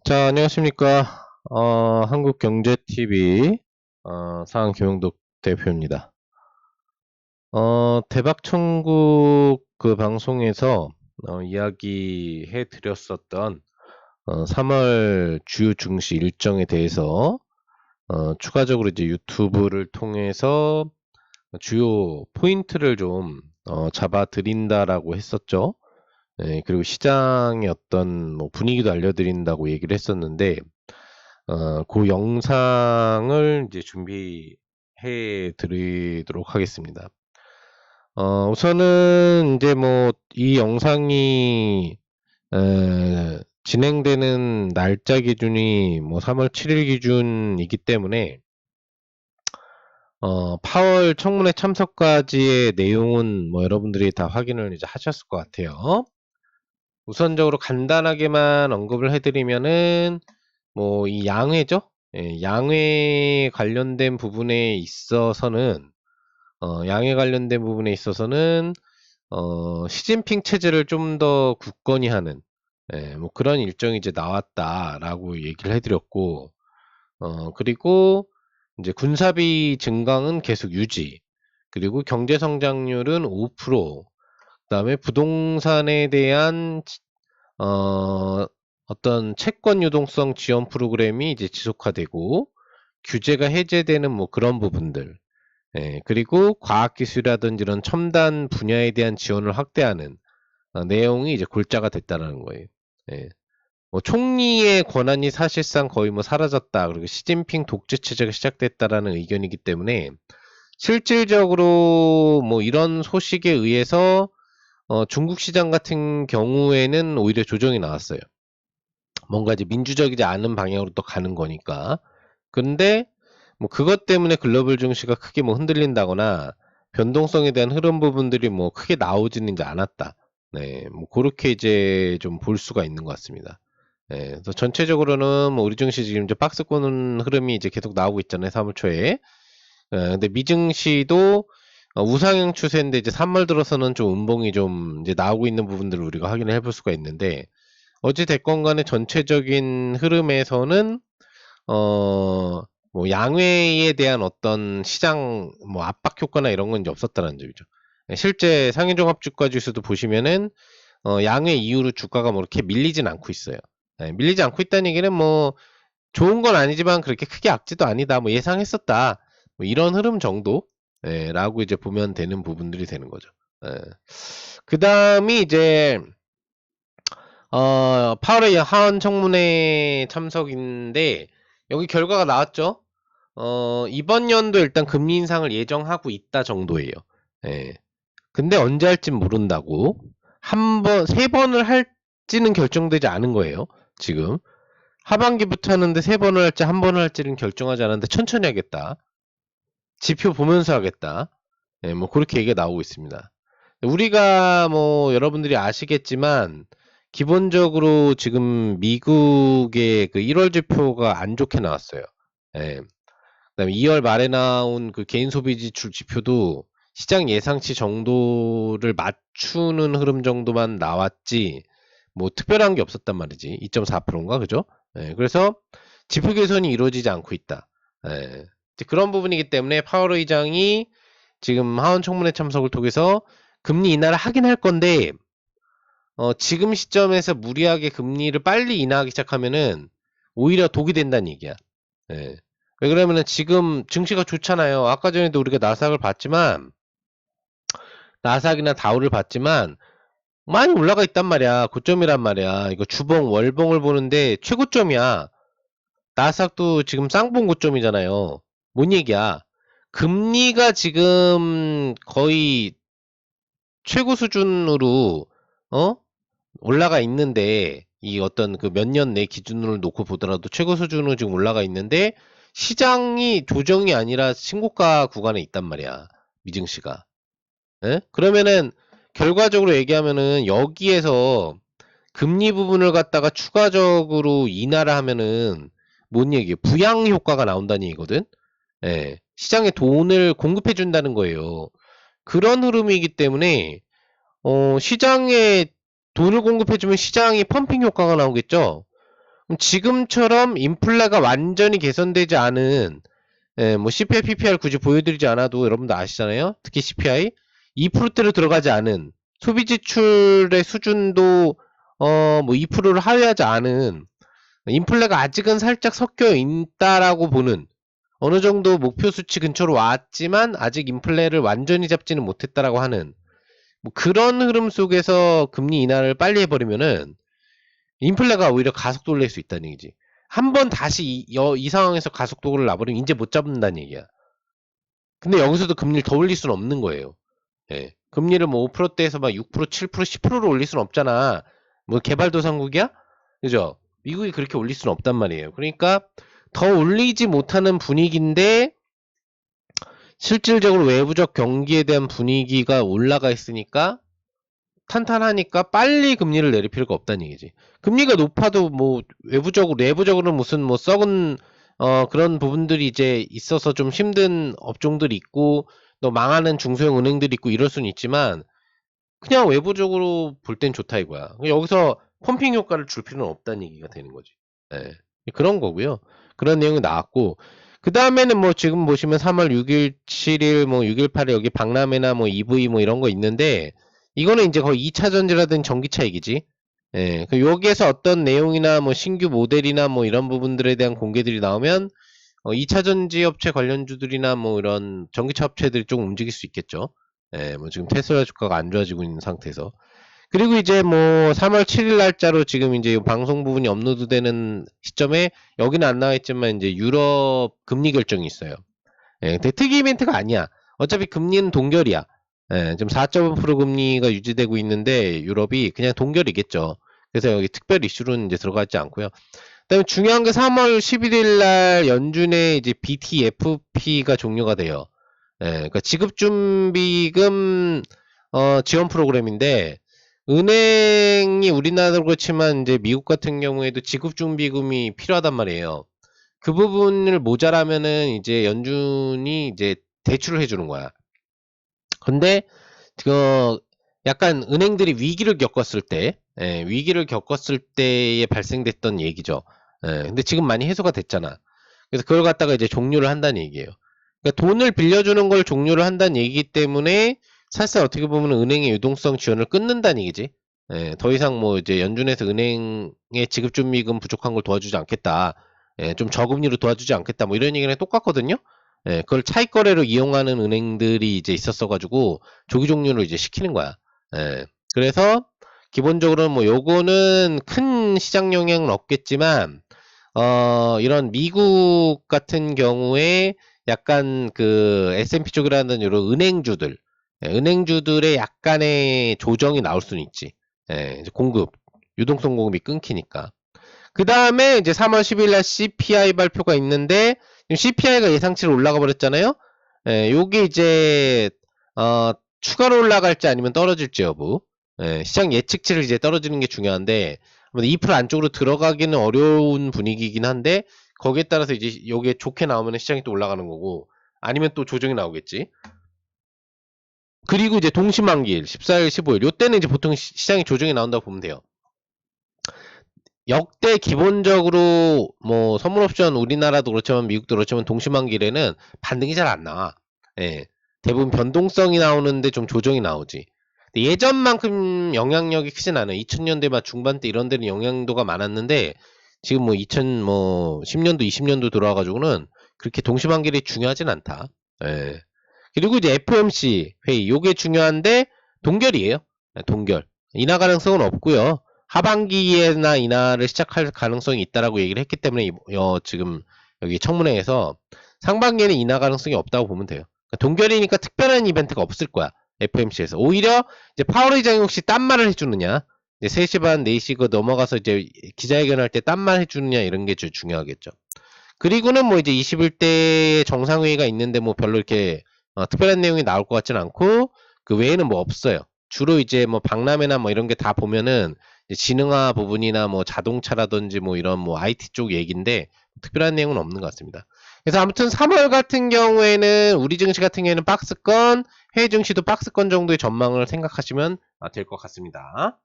자, 안녕하십니까. 한국경제TV, 상황경영독 대표입니다. 대박천국 그 방송에서, 이야기해 드렸었던, 3월 주요 증시 일정에 대해서, 추가적으로 이제 유튜브를 통해서 주요 포인트를 좀, 잡아 드린다라고 했었죠. 네, 그리고 시장의 어떤 뭐 분위기도 알려드린다고 얘기를 했었는데, 그 영상을 이제 준비해 드리도록 하겠습니다. 우선은 이제 뭐 이 영상이 진행되는 날짜 기준이 뭐 3월 7일 기준이기 때문에 파월 청문회 참석까지의 내용은 뭐 여러분들이 다 확인을 이제 하셨을 것 같아요. 우선적으로 간단하게만 언급을 해드리면은 뭐 이 양회죠. 예, 양회 관련된 부분에 있어서는 양회 관련된 부분에 있어서는 시진핑 체제를 좀 더 굳건히 하는 뭐 그런 일정이 이제 나왔다라고 얘기를 해드렸고 그리고 이제 군사비 증강은 계속 유지 그리고 경제 성장률은 5% 그다음에 부동산에 대한 어, 어떤 채권 유동성 지원 프로그램이 이제 지속화되고 규제가 해제되는 뭐 그런 부분들. 예, 그리고 과학기술이라든지 이런 첨단 분야에 대한 지원을 확대하는 내용이 이제 골자가 됐다는 거예요. 예. 뭐 총리의 권한이 사실상 거의 뭐 사라졌다. 그리고 시진핑 독재 체제가 시작됐다라는 의견이기 때문에 실질적으로 뭐 이런 소식에 의해서 중국 시장 같은 경우에는 오히려 조정이 나왔어요. 뭔가 이제 민주적이지 않은 방향으로 또 가는 거니까. 근데 뭐 그것 때문에 글로벌 증시가 크게 뭐 흔들린다거나 변동성에 대한 흐름 부분들이 뭐 크게 나오지는 이제 않았다. 네, 뭐 그렇게 이제 좀 볼 수가 있는 것 같습니다. 네, 그래서 전체적으로는 뭐 우리 증시 지금 이제 박스 꼬는 흐름이 이제 계속 나오고 있잖아요. 3월 초에. 근데 미증시도 우상향 추세인데 이제 3월 들어서는 좀 음봉이 좀 이제 나오고 있는 부분들을 우리가 확인을 해볼 수가 있는데 어찌 됐건 간에 전체적인 흐름에서는 뭐 양회에 대한 어떤 시장 뭐 압박 효과나 이런 건 이제 없었다는 점이죠. 실제 상해종합주가 지수도 보시면은 양회 이후로 주가가 뭐 이렇게 밀리진 않고 있어요. 밀리지 않고 있다는 얘기는 뭐 좋은 건 아니지만 그렇게 크게 악재도 아니다. 뭐 예상했었다. 뭐 이런 흐름 정도 라고 이제 보면 되는 부분들이 되는 거죠. 그 다음이 이제 파월의 하원 청문회 참석인데 여기 결과가 나왔죠. 이번 연도 일단 금리 인상을 예정하고 있다 정도예요. 예. 근데 언제 할진 모른다고. 세 번을 할지는 결정되지 않은 거예요. 지금. 하반기부터 하는데 세 번을 할지 한 번을 할지는 결정하지 않았는데 천천히 하겠다. 지표 보면서 하겠다. 예, 뭐 그렇게 얘기가 나오고 있습니다. 우리가 뭐 여러분들이 아시겠지만 기본적으로 지금 미국의 그 1월 지표가 안 좋게 나왔어요. 예. 그다음에 2월 말에 나온 그 개인 소비 지출 지표도 시장 예상치 정도를 맞추는 흐름 정도만 나왔지 뭐 특별한 게 없었단 말이지. 2.4%인가 그죠? 예, 그래서 지표 개선이 이루어지지 않고 있다. 예, 그런 부분이기 때문에 파월 의장이 지금 하원 청문회 참석을 통해서 금리 인하를 하긴 할 건데 지금 시점에서 무리하게 금리를 빨리 인하하기 시작하면은 오히려 독이 된다는 얘기야. 예. 왜 그러면은 지금 증시가 좋잖아요. 아까 전에도 우리가 나스닥을 봤지만 나스닥이나 다우를 봤지만 많이 올라가 있단 말이야. 고점이란 말이야. 이거 주봉, 월봉을 보는데 최고점이야. 나스닥도 지금 쌍봉 고점이잖아요. 뭔 얘기야? 금리가 지금 거의 최고 수준으로 어? 올라가 있는데 이 어떤 그 몇 년 내 기준으로 놓고 보더라도 최고 수준으로 지금 올라가 있는데 시장이 조정이 아니라 신고가 구간에 있단 말이야. 미증시가. 예? 그러면은 결과적으로 얘기하면은 여기에서 금리 부분을 갖다가 추가적으로 인하를 하면은 뭔 얘기예요? 부양 효과가 나온다는 얘기거든. 예. 시장에 돈을 공급해 준다는 거예요. 그런 흐름이기 때문에 시장에 돈을 공급해 주면 시장이 펌핑 효과가 나오겠죠. 그럼 지금처럼 인플레가 완전히 개선되지 않은 뭐 CPI, PPR 굳이 보여드리지 않아도 여러분들 아시잖아요. 특히 CPI 2%대로 들어가지 않은 소비 지출의 수준도 뭐 2%를 하회하지 않은 인플레가 아직은 살짝 섞여 있다라고 보는 어느 정도 목표 수치 근처로 왔지만 아직 인플레를 완전히 잡지는 못했다라고 하는 뭐 그런 흐름 속에서 금리 인하를 빨리 해버리면은 인플레가 오히려 가속도를 낼 수 있다는 얘기지. 한번 다시 이 상황에서 가속도를 놔버리면 이제 못 잡는다는 얘기야. 근데 여기서도 금리를 더 올릴 수는 없는 거예요. 예. 금리를 뭐 5%대에서 막 6%, 7%, 10%로 올릴 수는 없잖아. 뭐 개발도상국이야? 그죠? 미국이 그렇게 올릴 수는 없단 말이에요. 그러니까 더 올리지 못하는 분위기인데 실질적으로 외부적 경기에 대한 분위기가 올라가 있으니까 탄탄하니까 빨리 금리를 내릴 필요가 없다는 얘기지. 금리가 높아도 뭐 내부적으로 무슨 뭐 썩은 그런 부분들이 이제 있어서 좀 힘든 업종들이 있고 또 망하는 중소형 은행들이 있고 이럴 수는 있지만 그냥 외부적으로 볼 땐 좋다 이거야. 여기서 펌핑 효과를 줄 필요는 없다는 얘기가 되는 거지. 예. 그런 거고요. 그런 내용이 나왔고 그 다음에는 뭐 지금 보시면 3월 6일, 7일, 뭐 6일, 8일 여기 박람회나 뭐 EV 뭐 이런 거 있는데 이거는 이제 거의 2차 전지라든 전기차 얘기지. 예. 여기에서 어떤 내용이나 뭐 신규 모델이나 뭐 이런 부분들에 대한 공개들이 나오면 2차 전지 업체 관련주들이나 뭐 이런 전기차 업체들이 좀 움직일 수 있겠죠. 예, 뭐 지금 테슬라 주가가 안 좋아지고 있는 상태에서. 그리고 이제 뭐 3월 7일 날짜로 지금 이제 이 방송 부분이 업로드되는 시점에 여기는 안 나와 있지만 이제 유럽 금리 결정이 있어요. 예, 근데 특이 이벤트가 아니야. 어차피 금리는 동결이야. 예, 지금 4.5% 금리가 유지되고 있는데 유럽이 그냥 동결이겠죠. 그래서 여기 특별 이슈로는 이제 들어가지 않고요. 그다음에 중요한 게 3월 11일 날 연준의 이제 BTFP가 종료가 돼요. 예, 그러니까 지급준비금 지원 프로그램인데 은행이 우리나라도 그렇지만 이제 미국 같은 경우에도 지급준비금이 필요하단 말이에요. 그 부분을 모자라면은 이제 연준이 이제 대출을 해주는 거야. 근데 그 약간 은행들이 위기를 겪었을 때, 위기를 겪었을 때에 발생됐던 얘기죠. 근데 지금 많이 해소가 됐잖아. 그래서 그걸 갖다가 이제 종료를 한다는 얘기예요. 그러니까 돈을 빌려주는 걸 종료를 한다는 얘기이기 때문에 사실 어떻게 보면 은행의 유동성 지원을 끊는다는 얘기지. 더 이상 뭐 이제 연준에서 은행의 지급준비금 부족한 걸 도와주지 않겠다. 좀 저금리로 도와주지 않겠다. 뭐 이런 얘기랑 똑같거든요. 그걸 차익 거래로 이용하는 은행들이 이제 있었어가지고 조기 종료를 이제 시키는 거야. 그래서 기본적으로는 뭐 요거는 큰 시장 영향은 없겠지만 이런 미국 같은 경우에 약간 그 S&P 쪽이라는 이런 은행주들, 은행주들의 약간의 조정이 나올 수는 있지. 이제 유동성 공급이 끊기니까. 그 다음에 이제 3월 10일 날 CPI 발표가 있는데 CPI가 예상치로 올라가 버렸잖아요. 요게 이제 추가로 올라갈지 아니면 떨어질지 여부. 시장 예측치를 이제 떨어지는 게 중요한데 2% 안쪽으로 들어가기는 어려운 분위기긴 한데 거기에 따라서 이제 요게 좋게 나오면 시장이 또 올라가는 거고 아니면 또 조정이 나오겠지. 그리고 이제 동시만기일 14일, 15일 요때는 이제 보통 시장이 조정이 나온다고 보면 돼요. 역대 기본적으로 뭐 선물옵션 우리나라도 그렇지만 미국도 그렇지만 동시만기일에는 반등이 잘 안 나와. 대부분 변동성이 나오는데 좀 조정이 나오지. 예전만큼 영향력이 크진 않아요. 2000년대 말 중반 때 이런 데는 영향도가 많았는데 지금 뭐 2010년도 20년도 들어와가지고는 그렇게 동시만기일이 중요하진 않다. 그리고 이제 FOMC 회의 요게 중요한데 동결이에요. 동결. 인하 가능성은 없고요. 하반기에나 인하를 시작할 가능성이 있다라고 얘기를 했기 때문에 지금 여기 청문회에서 상반기에는 인하 가능성이 없다고 보면 돼요. 그러니까 동결이니까 특별한 이벤트가 없을 거야. FOMC에서 오히려 이제 파월 의장이 혹시 딴 말을 해주느냐, 이제 3시 반, 4시 그 넘어가서 이제 기자회견할 때 딴 말 해주느냐 이런 게 제일 중요하겠죠. 그리고는 뭐 이제 21대 정상회의가 있는데 뭐 별로 이렇게 특별한 내용이 나올 것 같진 않고 그 외에는 뭐 없어요. 주로 이제 뭐 박람회나 뭐 이런 게 다 보면은 지능화 부분이나 뭐 자동차라든지 뭐 이런 뭐 IT 쪽 얘기인데 특별한 내용은 없는 것 같습니다. 그래서 아무튼 3월 같은 경우에는 우리 증시 같은 경우에는 박스권, 해외 증시도 박스권 정도의 전망을 생각하시면 될 것 같습니다.